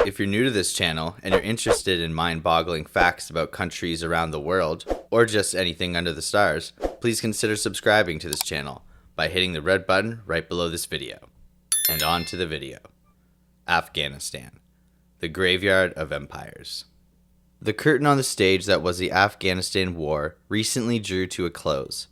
If you're new to this channel and you're interested in mind-boggling facts about countries around the world, or just anything under the stars, please consider subscribing to this channel by hitting the red button right below this video. And on to the video. Afghanistan, the graveyard of empires. The curtain on the stage that was the Afghanistan War recently drew to a close,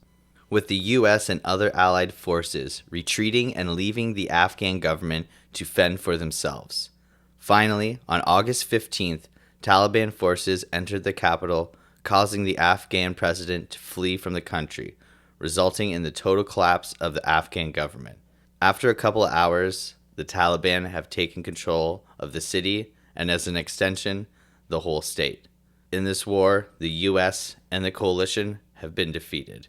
with the US and other allied forces retreating and leaving the Afghan government to fend for themselves. Finally, on August 15th, Taliban forces entered the capital, causing the Afghan president to flee from the country, resulting in the total collapse of the Afghan government. After a couple of hours, the Taliban have taken control of the city and, as an extension, the whole state. In this war, the US and the coalition have been defeated.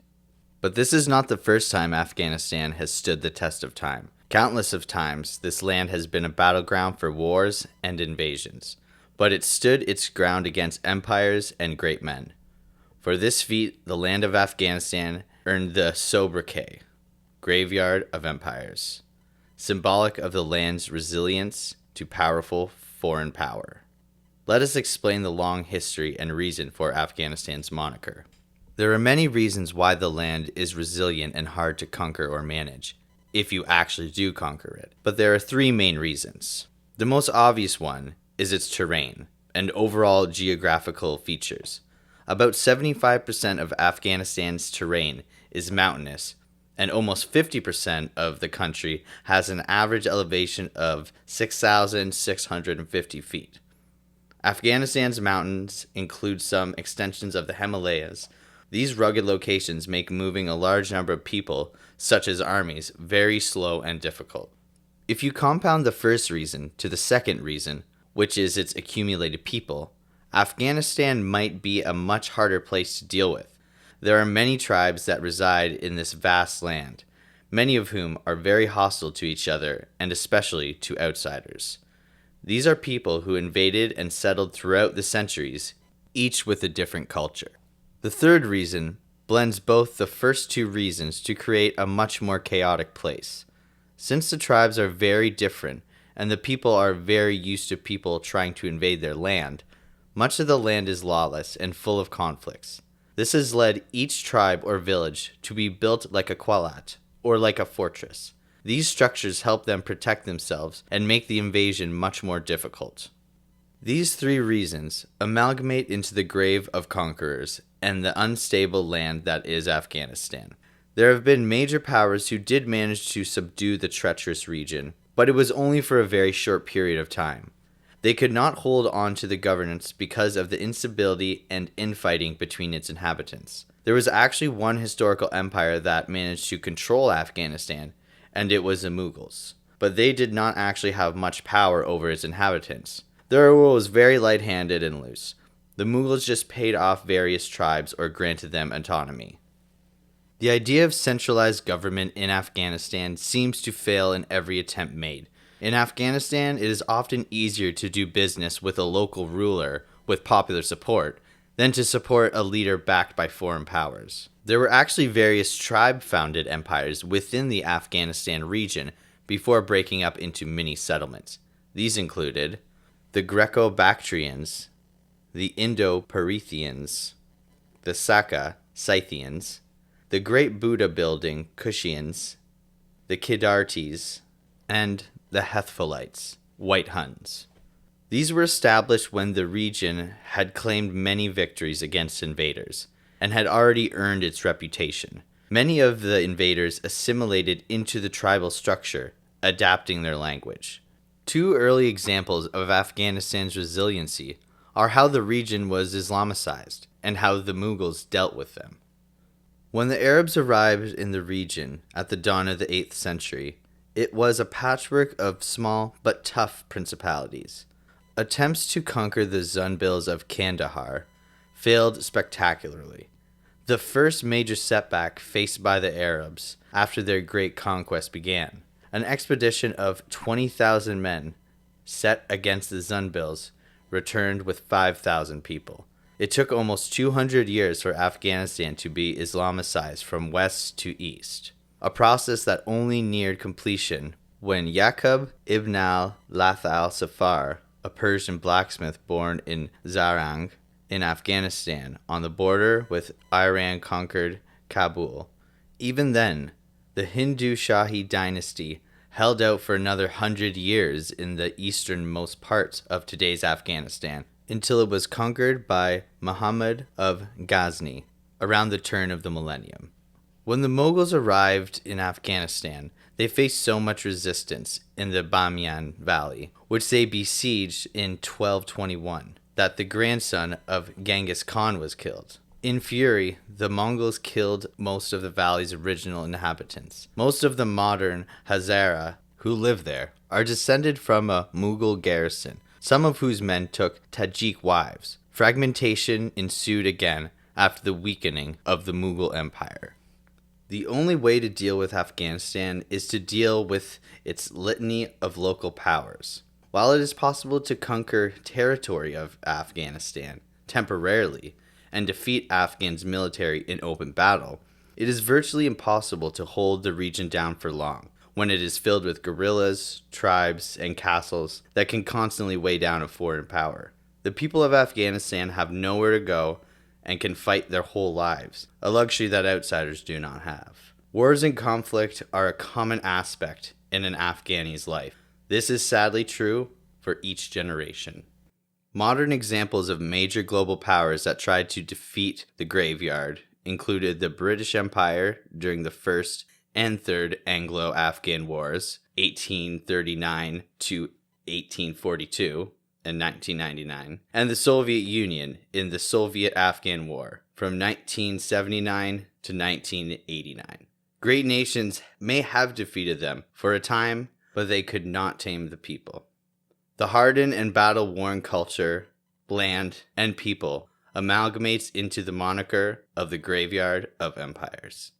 But this is not the first time Afghanistan has stood the test of time. Countless of times, this land has been a battleground for wars and invasions, but it stood its ground against empires and great men. For this feat, the land of Afghanistan earned the sobriquet, Graveyard of Empires, symbolic of the land's resilience to powerful foreign power. Let us explain the long history and reason for Afghanistan's moniker. There are many reasons why the land is resilient and hard to conquer or manage, if you actually do conquer it. But there are three main reasons. The most obvious one is its terrain and overall geographical features. About 75% of Afghanistan's terrain is mountainous, and almost 50% of the country has an average elevation of 6,650 feet. Afghanistan's mountains include some extensions of the Himalayas. These rugged locations make moving a large number of people, such as armies, very slow and difficult. If you compound the first reason to the second reason, which is its accumulated people, Afghanistan might be a much harder place to deal with. There are many tribes that reside in this vast land, many of whom are very hostile to each other and especially to outsiders. These are people who invaded and settled throughout the centuries, each with a different culture. The third reason blends both the first two reasons to create a much more chaotic place. Since the tribes are very different and the people are very used to people trying to invade their land, much of the land is lawless and full of conflicts. This has led each tribe or village to be built like a qalat, or like a fortress. These structures help them protect themselves and make the invasion much more difficult. These three reasons amalgamate into the grave of conquerors and the unstable land that is Afghanistan. There have been major powers who did manage to subdue the treacherous region, but it was only for a very short period of time. They could not hold on to the governance because of the instability and infighting between its inhabitants. There was actually one historical empire that managed to control Afghanistan, and it was the Mughals. But they did not actually have much power over its inhabitants. Their rule was very light-handed and loose. The Mughals just paid off various tribes or granted them autonomy. The idea of centralized government in Afghanistan seems to fail in every attempt made. In Afghanistan, it is often easier to do business with a local ruler with popular support than to support a leader backed by foreign powers. There were actually various tribe-founded empires within the Afghanistan region before breaking up into mini-settlements. These included the Greco-Bactrians, the Indo-Parthians, the Saka Scythians, the Great Buddha Building Kushians, the Kidartis, and the Hephthalites, White Huns. These were established when the region had claimed many victories against invaders and had already earned its reputation. Many of the invaders assimilated into the tribal structure, adapting their language. Two early examples of Afghanistan's resiliency are how the region was Islamicized and how the Mughals dealt with them. When the Arabs arrived in the region at the dawn of the 8th century, it was a patchwork of small but tough principalities. Attempts to conquer the Zunbils of Kandahar failed spectacularly. The first major setback faced by the Arabs after their great conquest began. An expedition of 20,000 men set against the Zunbils returned with 5,000 people. It took almost 200 years for Afghanistan to be Islamicized from west to east, a process that only neared completion when Yaqub ibn al-Lath al-Safar a Persian blacksmith born in Zarang in Afghanistan on the border with Iran, conquered Kabul. Even then, the Hindu Shahi dynasty held out for another 100 years in the easternmost parts of today's Afghanistan until it was conquered by Muhammad of Ghazni around the turn of the millennium. When the Mughals arrived in Afghanistan, they faced so much resistance in the Bamiyan Valley, which they besieged in 1221, that the grandson of Genghis Khan was killed. In fury, the Mongols killed most of the valley's original inhabitants. Most of the modern Hazara who live there are descended from a Mughal garrison, some of whose men took Tajik wives. Fragmentation ensued again after the weakening of the Mughal Empire. The only way to deal with Afghanistan is to deal with its litany of local powers. While it is possible to conquer territory of Afghanistan temporarily and defeat Afghans' military in open battle, it is virtually impossible to hold the region down for long when it is filled with guerrillas, tribes, and castles that can constantly weigh down a foreign power. The people of Afghanistan have nowhere to go and can fight their whole lives, a luxury that outsiders do not have. Wars and conflict are a common aspect in an Afghani's life. This is sadly true for each generation. Modern examples of major global powers that tried to defeat the graveyard included the British Empire during the First and Third Anglo-Afghan Wars, 1839 to 1842, in 1999, and the Soviet Union in the Soviet-Afghan War from 1979 to 1989. Great nations may have defeated them for a time, but they could not tame the people. The hardened and battle-worn culture, land, and people amalgamates into the moniker of the graveyard of empires.